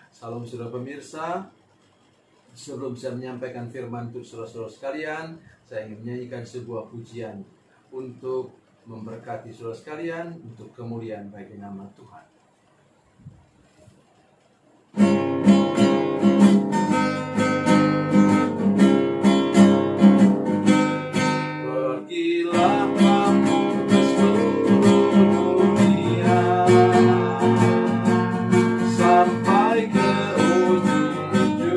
Salam saudara pemirsa. Sebelum saya menyampaikan firman untuk saudara-saudara sekalian, saya ingin menyanyikan sebuah pujian untuk memberkati saudara sekalian, untuk kemuliaan bagi nama Tuhan. Pergilah kamu ke seluruh dunia, sampai ke ujung bumi.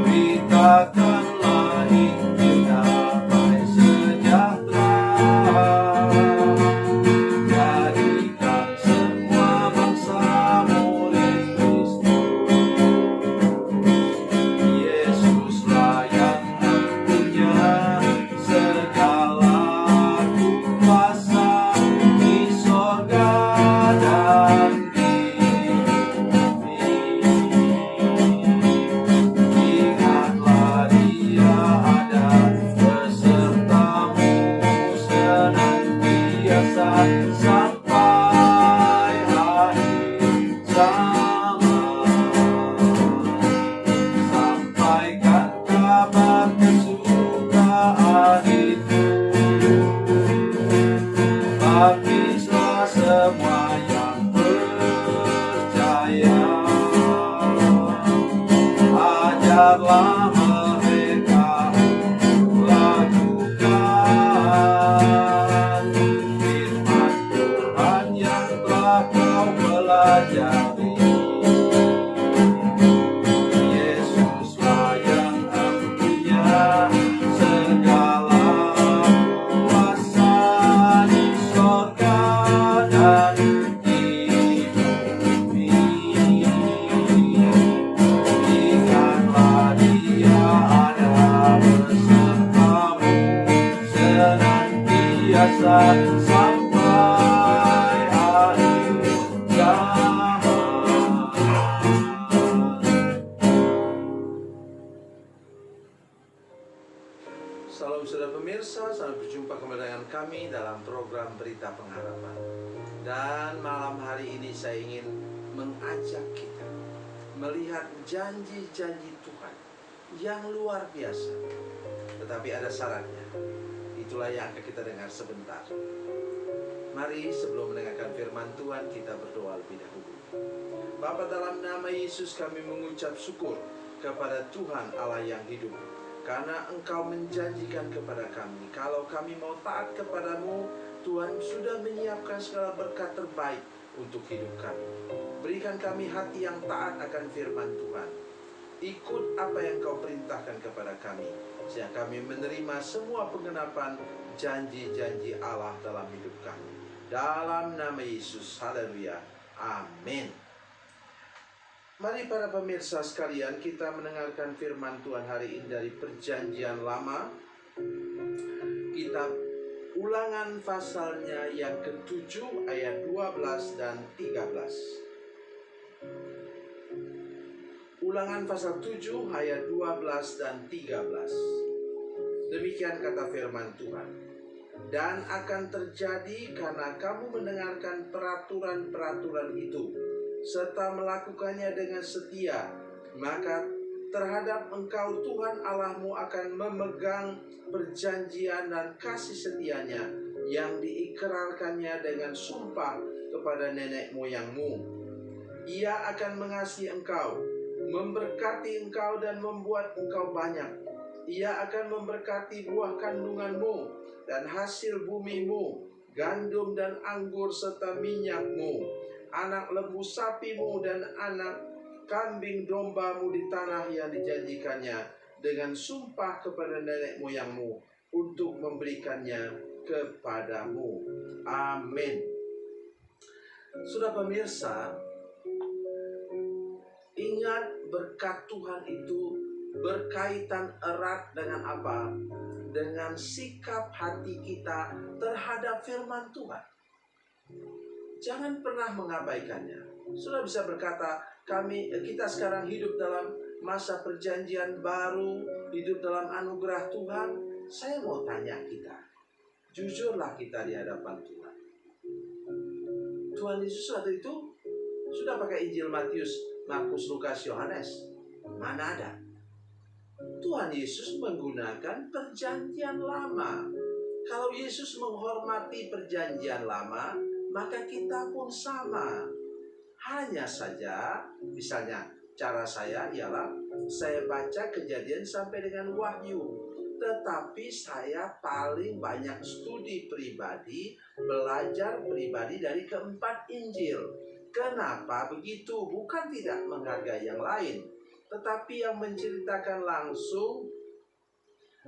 Beritakanlah Injil damai sejahtera, jadikan semua bangsa murid Kristus. Yesuslah yang punya segala kuasa di sorga dan di bumi. Ingatlah Dia ada besertamu senantiasa sampai akhir zaman. Sampaikan kabar kesukaan itu, baptislah semua yang percaya. Ajarlah mereka untuk lakukan firman Tuhan yang telah kau pelajari. Yesuslah yang punya segala kuasa di sorga dan di bumi. Ingatlah Dia ada besertamu senantiasa sampai akhir zaman. Salam saudara pemirsa, selamat berjumpa kembali dengan kami dalam program Berita Pengharapan. Dan malam hari ini saya ingin mengajak kita melihat janji-janji Tuhan yang luar biasa. Tetapi ada syaratnya. Itulah yang akan kita dengar sebentar. Mari sebelum mendengarkan firman Tuhan, kita berdoa lebih dahulu. Bapa, dalam nama Yesus kami mengucap syukur kepada Tuhan Allah yang hidup, karena Engkau menjanjikan kepada kami, kalau kami mau taat kepadamu, Tuhan sudah menyiapkan segala berkat terbaik untuk hidup kami. Berikan kami hati yang taat akan firman Tuhan. Ikut apa yang Kau perintahkan kepada kami, sehingga kami menerima semua penggenapan janji-janji Allah dalam hidup kami. Dalam nama Yesus, haleluya, amin. Mari para pemirsa sekalian, kita mendengarkan firman Tuhan hari ini dari Perjanjian Lama, kitab Ulangan pasalnya yang ke-7 ayat 12 dan 13. Ulangan pasal 7 ayat 12 dan 13. Demikian kata firman Tuhan. Dan akan terjadi karena kamu mendengarkan peraturan-peraturan itu, serta melakukannya dengan setia, maka terhadap engkau Tuhan Allahmu akan memegang perjanjian dan kasih setianya yang diikrarkannya dengan sumpah kepada nenek moyangmu. Ia akan mengasihi engkau, memberkati engkau dan membuat engkau banyak. Ia akan memberkati buah kandunganmu dan hasil bumimu, gandum dan anggur serta minyakmu, anak lembu sapimu dan anak kambing dombamu di tanah yang dijanjikannya dengan sumpah kepada nenek moyangmu untuk memberikannya kepadamu. Amin. Sudah pemirsa, ingat berkat Tuhan itu berkaitan erat dengan apa? Dengan sikap hati kita terhadap firman Tuhan. Jangan pernah mengabaikannya. Sudah bisa berkata, kita sekarang hidup dalam masa perjanjian baru, hidup dalam anugerah Tuhan. Saya mau tanya kita, jujurlah kita di hadapan Tuhan. Tuhan Yesus waktu itu sudah pakai Injil Matius, Markus, Lukas, Yohanes? Mana ada. Tuhan Yesus menggunakan perjanjian lama. Kalau Yesus menghormati perjanjian lama, maka kita pun sama. Hanya saja, misalnya cara saya ialah saya baca Kejadian sampai dengan Wahyu. Tetapi saya paling banyak studi pribadi, belajar pribadi dari keempat Injil. Kenapa begitu? Bukan tidak menghargai yang lain, tetapi yang menceritakan langsung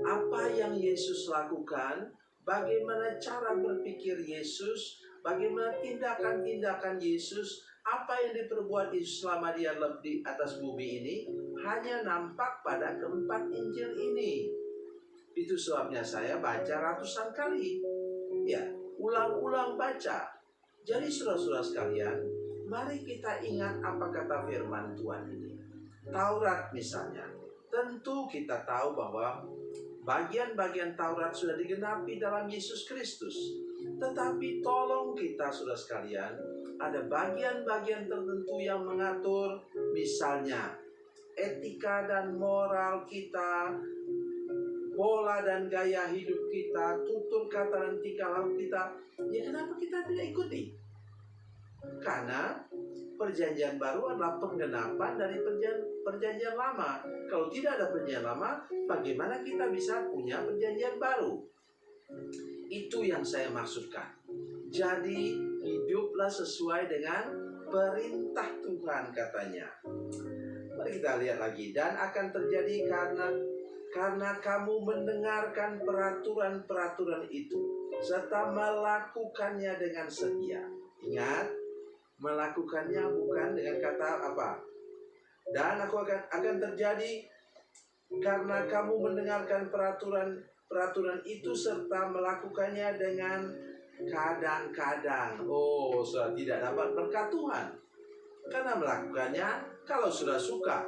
apa yang Yesus lakukan, bagaimana cara berpikir Yesus, bagaimana tindakan-tindakan Yesus, apa yang diperbuat Yesus selama dia di atas bumi ini, hanya nampak pada keempat Injil ini. Itu sebabnya saya baca ratusan kali. Ya, ulang-ulang baca. Jadi saudara-saudara sekalian, mari kita ingat apa kata firman Tuhan ini. Taurat misalnya, tentu kita tahu bahwa bagian-bagian Taurat sudah digenapi dalam Yesus Kristus. Tetapi tolong kita saudara sekalian, ada bagian-bagian tertentu yang mengatur, misalnya etika dan moral kita, pola dan gaya hidup kita, tutur kata dan tingkah laku kita. Ya kenapa kita tidak ikuti? Karena perjanjian baru adalah penggenapan dari perjanjian lama. Kalau tidak ada perjanjian lama, bagaimana kita bisa punya perjanjian baru? Itu yang saya maksudkan. Jadi hiduplah sesuai dengan perintah Tuhan katanya. Mari kita lihat lagi. Dan akan terjadi karena kamu mendengarkan peraturan-peraturan itu serta melakukannya dengan setia. Ingat, melakukannya bukan dengan kata apa. Dan akan terjadi karena kamu mendengarkan peraturan itu serta melakukannya dengan kadang-kadang. Oh, sudah tidak dapat berkat Tuhan karena melakukannya kalau sudah suka.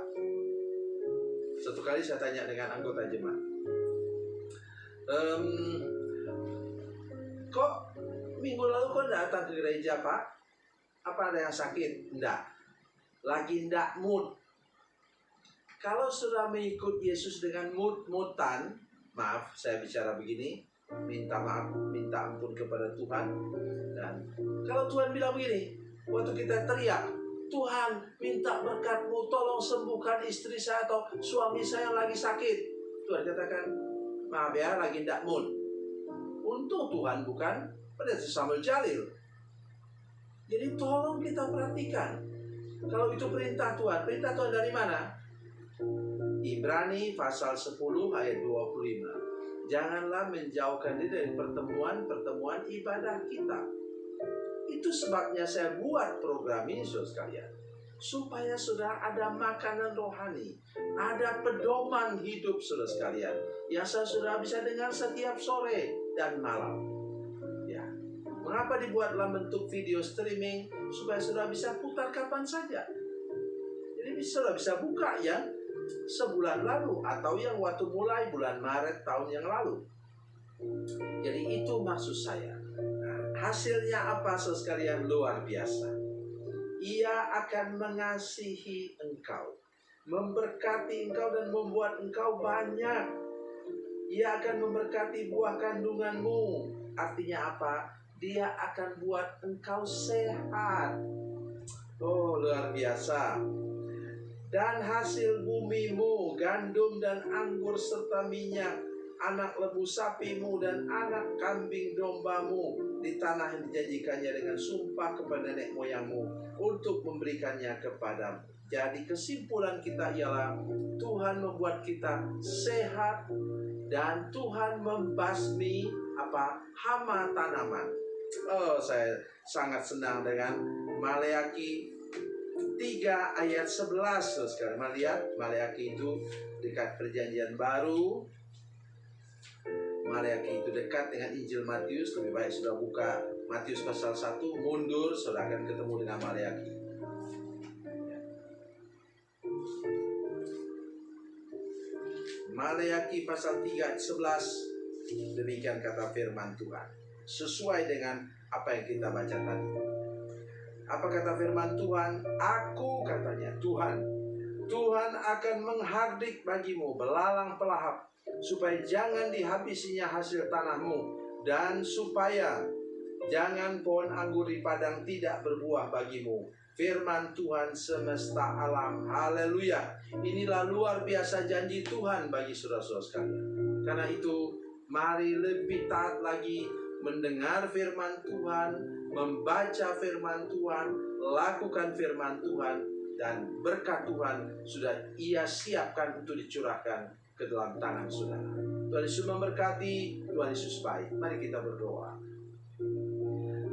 Satu kali saya tanya dengan anggota jemaat, kok minggu lalu kok datang ke gereja Pak? Apa ada yang sakit? Enggak. Lagi enggak mood. Kalau sudah mengikut Yesus dengan mood-moodan, maaf saya bicara begini, minta maaf, minta ampun kepada Tuhan. Dan kalau Tuhan bilang begini, waktu kita teriak, Tuhan minta berkat-Mu, tolong sembuhkan istri saya atau suami saya yang lagi sakit. Tuhan katakan, maaf ya, lagi tidak mood. Untung Tuhan bukan Pendeta Samuel Jalil. Jadi tolong kita perhatikan. Kalau itu perintah Tuhan dari mana? Ibrani pasal 10 ayat 25. Janganlah menjauhkan diri dari pertemuan-pertemuan ibadah kita. Itu sebabnya saya buat program ini saudara sekalian, supaya saudara ada makanan rohani, ada pedoman hidup saudara sekalian, yang saudara bisa dengar setiap sore dan malam. Ya, mengapa dibuat dalam bentuk video streaming? Supaya saudara bisa putar kapan saja. Jadi saudara bisa buka yang sebulan lalu atau yang waktu mulai bulan Maret tahun yang lalu. Jadi itu maksud saya. Hasilnya apa saudara sekalian? Luar biasa. Ia akan mengasihi engkau, memberkati engkau dan membuat engkau banyak. Ia akan memberkati buah kandunganmu. Artinya apa? Dia akan buat engkau sehat. Oh, luar biasa. Dan hasil bumimu, gandum dan anggur serta minyak, anak lembu sapimu dan anak kambing dombamu di tanah yang dijanjikannya dengan sumpah kepada nenek moyangmu untuk memberikannya kepadamu. Jadi kesimpulan kita ialah Tuhan membuat kita sehat dan Tuhan membasmi hama tanaman. Oh, saya sangat senang dengan Maleakhi 3 ayat 11. Sekarang melihat Maleakhi itu dekat perjanjian baru. Maleakhi itu dekat dengan Injil Matius. Lebih baik sudah buka Matius pasal 1, mundur, sudah akan ketemu dengan Maleakhi. Maleakhi pasal 3 ayat 11. Demikian kata firman Tuhan, sesuai dengan apa yang kita baca tadi. Apa kata firman Tuhan? Aku, katanya Tuhan akan menghardik bagimu belalang pelahap, supaya jangan dihabisinya hasil tanahmu, dan supaya jangan pohon anggur di padang tidak berbuah bagimu. Firman Tuhan semesta alam. Haleluya. Inilah luar biasa janji Tuhan bagi saudara-saudara sekalian. Karena itu, mari lebih taat lagi mendengar firman Tuhan, membaca firman Tuhan, lakukan firman Tuhan, dan berkat Tuhan sudah Ia siapkan untuk dicurahkan ke dalam tangan saudara. Tuhan Yesus memberkati, Tuhan Yesus baik. Mari kita berdoa.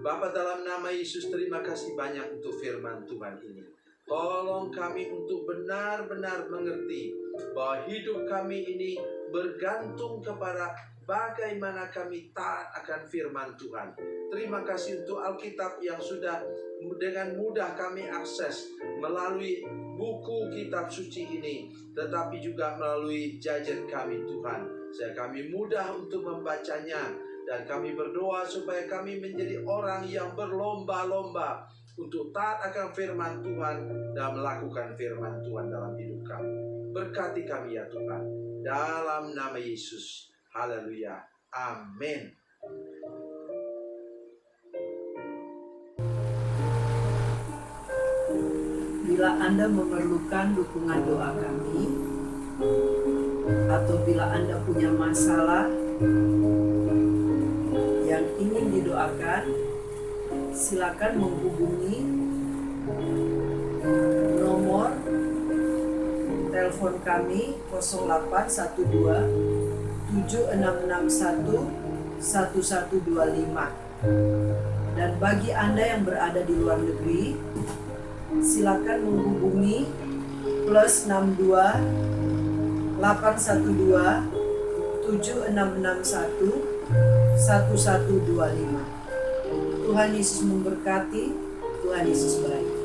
Bapa, dalam nama Yesus, terima kasih banyak untuk firman Tuhan ini. Tolong kami untuk benar-benar mengerti bahwa hidup kami ini bergantung kepada bagaimana kami taat akan firman Tuhan. Terima kasih untuk Alkitab yang sudah dengan mudah kami akses melalui buku kitab suci ini, tetapi juga melalui gadget kami Tuhan. Saya kami mudah untuk membacanya, dan kami berdoa supaya kami menjadi orang yang berlomba-lomba untuk taat akan firman Tuhan dan melakukan firman Tuhan dalam hidup kami. Berkati kami ya Tuhan, dalam nama Yesus. Haleluya. Amin. Bila Anda memerlukan dukungan doa kami, atau bila Anda punya masalah yang ingin didoakan, silakan menghubungi nomor telepon kami 0812 7661 1125. Dan bagi Anda yang berada di luar negeri, silakan menghubungi +62 812 7661 1125. Tuhan Yesus memberkati. Tuhan Yesus baik.